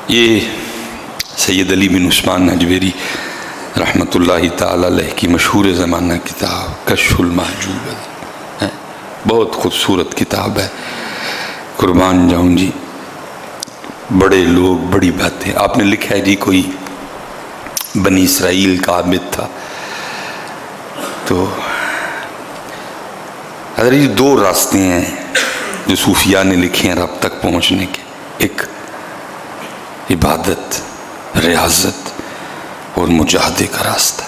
یہ سید علی بن عثمان نجویری رحمۃ اللہ تعالی علیہ کی مشہور زمانہ کتاب کشف المحجوب ہے، بہت خوبصورت کتاب ہے، قربان جاؤں جی، بڑے لوگ بڑی باتیں۔ آپ نے لکھا ہے جی کوئی بنی اسرائیل کا عابد تھا، تو حضرت جی دو راستے ہیں جو صوفیاء نے لکھے ہیں رب تک پہنچنے کے، ایک عبادت، ریاضت اور مجاہدے کا راستہ،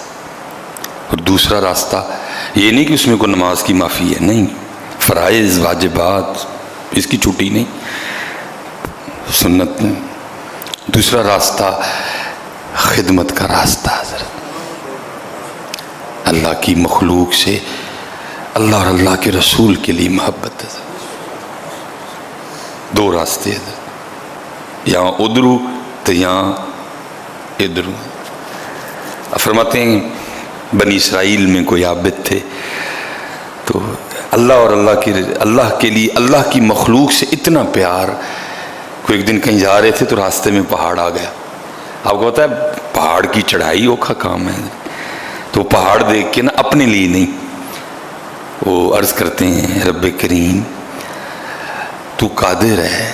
اور دوسرا راستہ یہ نہیں کہ اس میں کوئی نماز کی معافی ہے، نہیں، فرائض واجبات اس کی چھٹی نہیں، سنت نہیں۔ دوسرا راستہ خدمت کا راستہ، حضرت اللہ کی مخلوق سے اللہ اور اللہ کے رسول کے لیے محبت ہے۔ دو راستے ہیں، یہاں ادھرو تو یہاں ادھرو۔ فرماتے ہیں بنی اسرائیل میں کوئی عابد تھے، تو اللہ اور اللہ کے لیے اللہ کی مخلوق سے اتنا پیار، کوئی ایک دن کہیں جا رہے تھے تو راستے میں پہاڑ آ گیا۔ آپ کو پتا ہے پہاڑ کی چڑھائی اوکھا کام ہے، تو پہاڑ دیکھ کے نا اپنے لیے نہیں، وہ عرض کرتے ہیں رب کریم تو قادر ہے،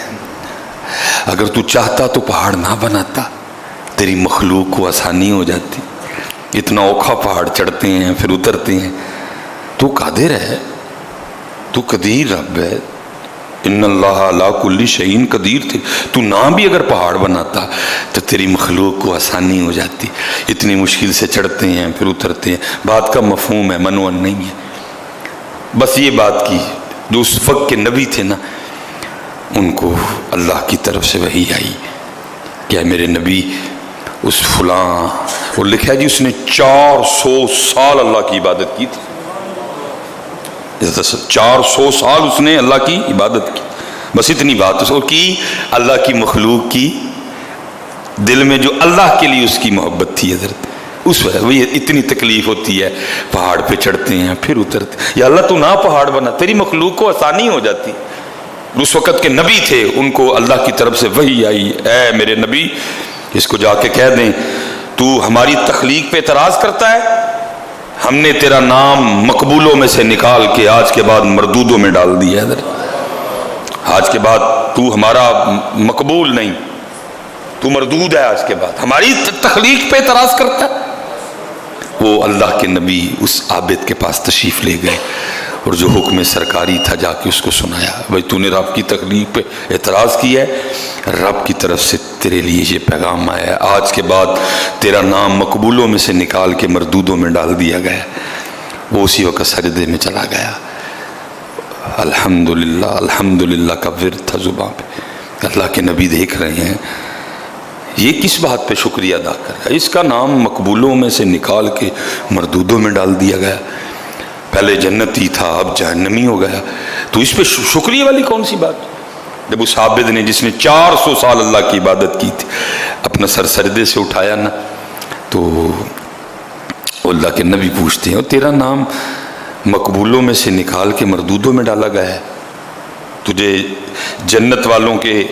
اگر تو چاہتا تو پہاڑ نہ بناتا، تیری مخلوق کو آسانی ہو جاتی، اتنا اوکھا پہاڑ چڑھتے ہیں پھر اترتے ہیں، تو قادر ہے، تو قدیر رب ہے، ان اللہ علی کل شیء قدیر تھے، تو نہ بھی اگر پہاڑ بناتا تو تیری مخلوق کو آسانی ہو جاتی، اتنی مشکل سے چڑھتے ہیں پھر اترتے ہیں۔ بات کا مفہوم ہے، منون نہیں ہے، بس یہ بات کی جو اس وقت کے نبی تھے نا، ان کو اللہ کی طرف سے وحی آئی، کیا میرے نبی اس فلاں، اور لکھا ہے جی اس نے 400 سال اللہ کی عبادت کی تھی، 400 سال اس نے اللہ کی عبادت کی، بس اتنی بات اس کو کی، اللہ کی مخلوق کی دل میں جو اللہ کے لیے اس کی محبت تھی حضرت، اس وجہ وہ اتنی تکلیف ہوتی ہے، پہاڑ پہ چڑھتے ہیں پھر اترتے، یا اللہ تو نہ پہاڑ بنا، تیری مخلوق کو آسانی ہو جاتی۔ اس وقت کے نبی تھے، ان کو اللہ کی طرف سے وحی آئی، اے میرے نبی اس کو جا کے کہہ دیں تو ہماری تخلیق پہ اعتراض کرتا ہے، ہم نے تیرا نام مقبولوں میں سے نکال کے آج کے بعد مردودوں میں ڈال دیا ہے، آج کے بعد تو ہمارا مقبول نہیں، تو مردود ہے، آج کے بعد ہماری تخلیق پہ اعتراض کرتا ہے۔ وہ اللہ کے نبی اس عابد کے پاس تشریف لے گئے اور جو حکم سرکاری تھا جا کے اس کو سنایا، بھائی تو نے رب کی تخلیق پہ اعتراض کیا ہے، رب کی طرف سے تیرے لیے یہ پیغام آیا ہے، آج کے بعد تیرا نام مقبولوں میں سے نکال کے مردودوں میں ڈال دیا گیا۔ وہ اسی وقت سجدے میں چلا گیا، الحمدللہ الحمدللہ کا ورد تھا زباں پہ۔ اللہ کے نبی دیکھ رہے ہیں یہ کس بات پہ شکریہ ادا کر رہا ہے، اس کا نام مقبولوں میں سے نکال کے مردودوں میں ڈال دیا گیا، پہلے جنتی تھا اب جہنمی ہو گیا، تو اس پہ شکریہ والی کون سی بات؟ جب اس عابد نے جس نے 400 سال اللہ کی عبادت کی تھی اپنا سر سجدے سے اٹھایا نا، تو اللہ کے نبی پوچھتے ہیں اور تیرا نام مقبولوں میں سے نکال کے مردودوں میں ڈالا گیا ہے، تجھے جنت والوں کے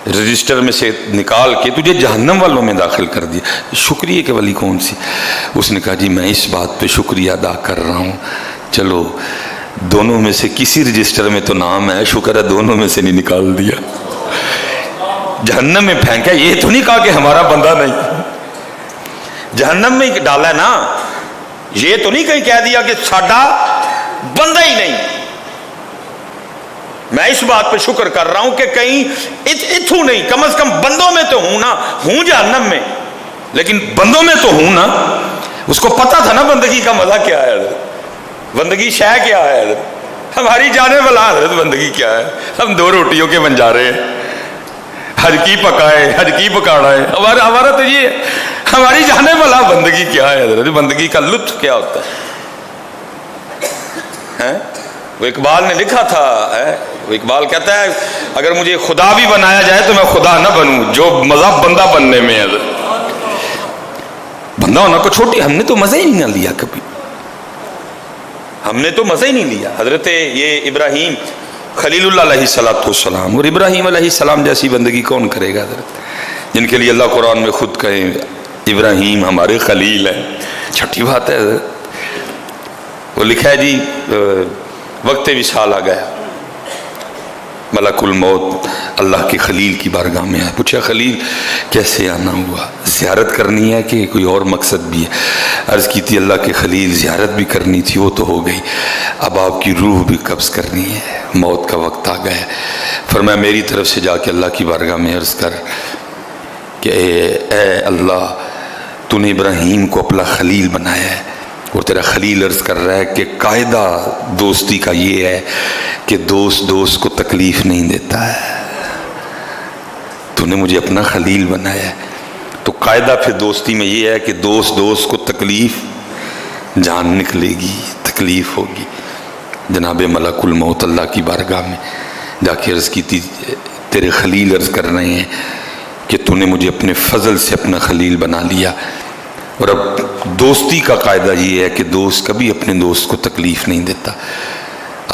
رجسٹر میں سے نکال کے تجھے جہنم والوں میں داخل کر دیا، شکریہ کے والی کون سی؟ اس نے کہا جی میں اس بات پہ شکریہ ادا کر رہا ہوں، چلو دونوں میں سے کسی رجسٹر میں تو نام ہے، شکر ہے دونوں میں سے نہیں نکال دیا، جہنم میں پھینکا، یہ تو نہیں کہا کہ ہمارا بندہ نہیں، جہنم میں ڈالا ہے نا، یہ تو نہیں کہیں کہہ دیا کہ ساڈا بندہ ہی نہیں۔ میں اس بات پہ شکر کر رہا ہوں کہ کہیں اتھو نہیں، کم از کم بندوں میں تو ہوں نا، ہوں جہنم میں لیکن بندوں میں تو ہوں نا۔ اس کو پتا تھا نا بندگی کا مزہ کیا ہے، بندگی شے کیا ہے، ہماری جانے والا حضرت بندگی کیا ہے، ہم 2 روٹیوں کے بنجارے ہیں، حج کی پکائے حج کی پکاڑا ہے، ہمارا تو یہ ہماری جانے والا بندگی کیا ہے حضرت، بندگی کا لطف کیا ہوتا ہے۔ وہ اقبال نے لکھا تھا، وہ اقبال کہتا ہے اگر مجھے خدا بھی بنایا جائے تو میں خدا نہ بنوں، جو مزہ بندہ بننے میں ہے، بندہ ہونا کو چھوٹی، ہم نے تو مزہ ہی نہیں نہ لیا کبھی، ہم نے تو مزہ ہی نہیں لیا۔ حضرت یہ ابراہیم خلیل اللہ علیہ السلام، اور ابراہیم علیہ السلام جیسی بندگی کون کرے گا حضرت؟ جن کے لیے اللہ قرآن میں خود کہیں ابراہیم ہمارے خلیل ہیں، چھٹی بات ہے۔ وہ لکھا ہے جی وقت وصال آ گیا، ملک الموت اللہ کے خلیل کی بارگاہ میں آیا، پوچھا خلیل کیسے آنا ہوا؟ زیارت کرنی ہے کہ کوئی اور مقصد بھی ہے؟ عرض کی تھی اللہ کے خلیل زیارت بھی کرنی تھی، وہ تو ہو گئی، اب آپ کی روح بھی قبض کرنی ہے، موت کا وقت آ گیا۔ فرمایا میری طرف سے جا کے اللہ کی بارگاہ میں عرض کر کہ اے اللہ تو نے ابراہیم کو اپنا خلیل بنایا ہے، اور تیرا خلیل عرض کر رہا ہے کہ قاعدہ دوستی کا یہ ہے کہ دوست دوست کو تکلیف نہیں دیتا ہے، تو نے مجھے اپنا خلیل بنایا ہے، تو قاعدہ پھر دوستی میں یہ ہے کہ دوست دوست کو تکلیف جان نکلے گی، تکلیف ہوگی۔ جناب ملک الموت اللہ کی بارگاہ میں جا کے عرض کی تھی تیرے خلیل عرض کر رہے ہیں کہ تو نے مجھے اپنے فضل سے اپنا خلیل بنا لیا، اور اب دوستی کا قاعدہ یہ ہے کہ دوست کبھی اپنے دوست کو تکلیف نہیں دیتا۔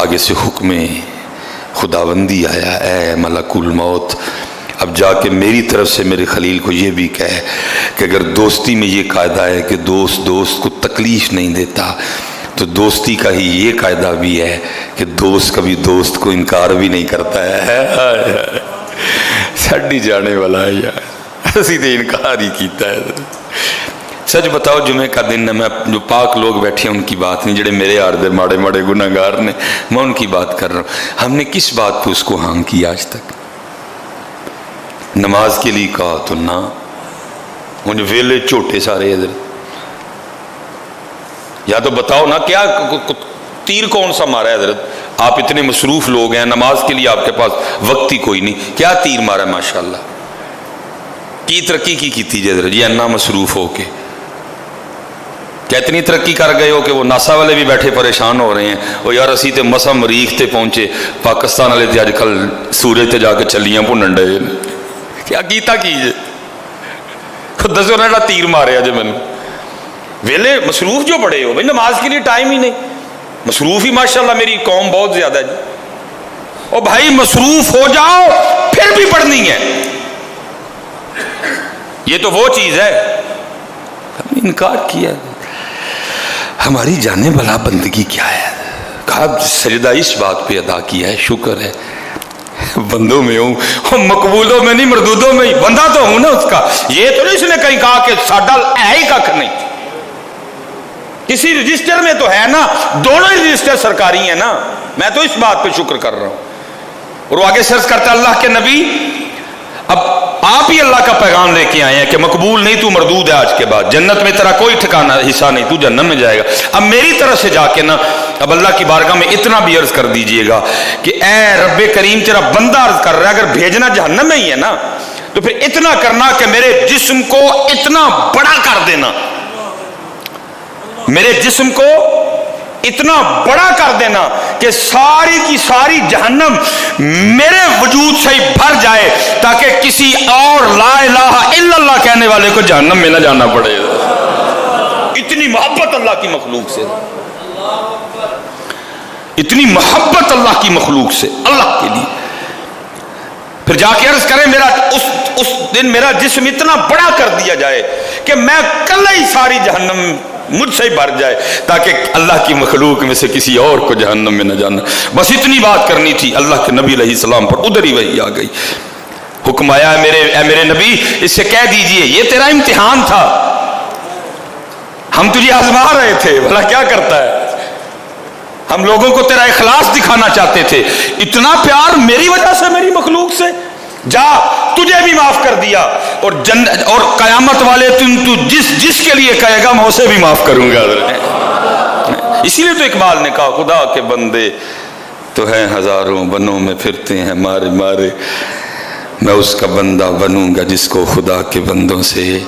آگے سے حکم خداوندی آیا، اے ملک الموت اب جا کے میری طرف سے میرے خلیل کو یہ بھی کہے کہ اگر دوستی میں یہ قاعدہ ہے کہ دوست دوست کو تکلیف نہیں دیتا، تو دوستی کا ہی یہ قاعدہ بھی ہے کہ دوست کبھی دوست کو انکار بھی نہیں کرتا ہے۔ ساڈی جانے والا ہے یار، اسی تے انکار ہی کیتا ہے۔ سچ بتاؤ جمعے کا دن ہے، میں جو پاک لوگ بیٹھے ہیں ان کی بات نہیں، جڑے میرے آردے ماڑے ماڑے گناہ گار نے، میں ان کی بات کر رہا ہوں۔ ہم نے کس بات پہ اس کو ہاں کیا آج تک؟ نماز کے لیے کہا تو نہ، مجھے ویلے چھوٹے سارے ادھر، یا تو بتاؤ نا کیا تیر کون سا مارا ہے حضرت؟ آپ اتنے مصروف لوگ ہیں، نماز کے لیے آپ کے پاس وقت ہی کوئی نہیں، کیا تیر مارا ہے؟ ماشاءاللہ کی ترقی کی تھی جی حضرت، یہ انا مصروف ہو کے کیا اتنی ترقی کر گئے ہو کہ وہ ناسا والے بھی بیٹھے پریشان ہو رہے ہیں، وہ یار اسی تے مسا مریخ تے پہنچے، پاکستان والے تے اج کل سورج تے جا کے چلیاں بھنن ڈے، کیا کیتا کیجے؟ خود دسو نا تیر ماریا جی مینوں، ویلے مصروف جو بڑے ہو بھائی، نماز کے لیے ٹائم ہی نہیں، مصروف ہی ماشاءاللہ میری قوم بہت زیادہ ہے جی۔ او بھائی مصروف ہو جاؤ پھر بھی پڑھنی ہے، یہ تو وہ چیز ہے، ہم نے انکار کیا۔ ہماری جانے والا بندگی کیا ہے؟ کہا سجدہ اس بات پہ ادا کیا ہے، شکر ہے بندوں میں ہوں، مقبولوں میں نہیں مردودوں میں ہی، بندہ تو ہوں نا اس کا۔ یہ تو نہیں اس نے کہیں کہا کہ ساڈا ہے ہی کھ نہیں، کسی رجسٹر میں تو ہے نا، دونوں ہی رجسٹر سرکاری ہیں نا، میں تو اس بات پہ شکر کر رہا ہوں۔ اور وہ آگے سرچ کرتا اللہ کے نبی اب آپ ہی اللہ کا پیغام لے کے آئے ہیں کہ مقبول نہیں، تو مردود ہے، آج کے بعد جنت میں تیرا کوئی ٹھکانہ حصہ نہیں، تو جہنم میں جائے گا۔ اب میری طرف سے جا کے نا اب اللہ کی بارگاہ میں اتنا بھی عرض کر دیجئے گا کہ اے رب کریم تیرا بندہ عرض کر رہا ہے، اگر بھیجنا جہنم میں ہی ہے نا تو پھر اتنا کرنا کہ میرے جسم کو اتنا بڑا کر دینا، میرے جسم کو اتنا بڑا کر دینا کہ ساری کی ساری جہنم میرے وجود سے ہی بھر جائے، تاکہ کسی اور لا الہ الا اللہ کہنے والے کو جہنم میں نہ جانا پڑے۔ اتنی محبت اللہ کی مخلوق سے، اتنی محبت اللہ کی مخلوق سے، اللہ کے لیے۔ پھر جا کے عرض کریں میرا اس دن میرا جسم اتنا بڑا کر دیا جائے کہ میں کل ہی ساری جہنم مجھ سے ہی بھر جائے، تاکہ اللہ کی مخلوق میں سے کسی اور کو جہنم میں نہ جانا۔ بس اتنی بات کرنی تھی، اللہ کے نبی علیہ السلام پر ادھر ہی وحی آ گئی، حکم آیا اے میرے نبی اس سے کہہ دیجئے یہ تیرا امتحان تھا، ہم تجھے آزما رہے تھے، بھلا کیا کرتا ہے، ہم لوگوں کو تیرا اخلاص دکھانا چاہتے تھے، اتنا پیار میری وجہ سے میری مخلوق سے، جا تجھے بھی معاف کر دیا، اور قیامت والے تو جس کے لیے کہے گا میں اسے بھی معاف کروں گا۔ اسی لیے تو اقبال نے کہا خدا کے بندے تو ہیں ہزاروں، بنوں میں پھرتے ہیں مارے مارے، میں اس کا بندہ بنوں گا جس کو خدا کے بندوں سے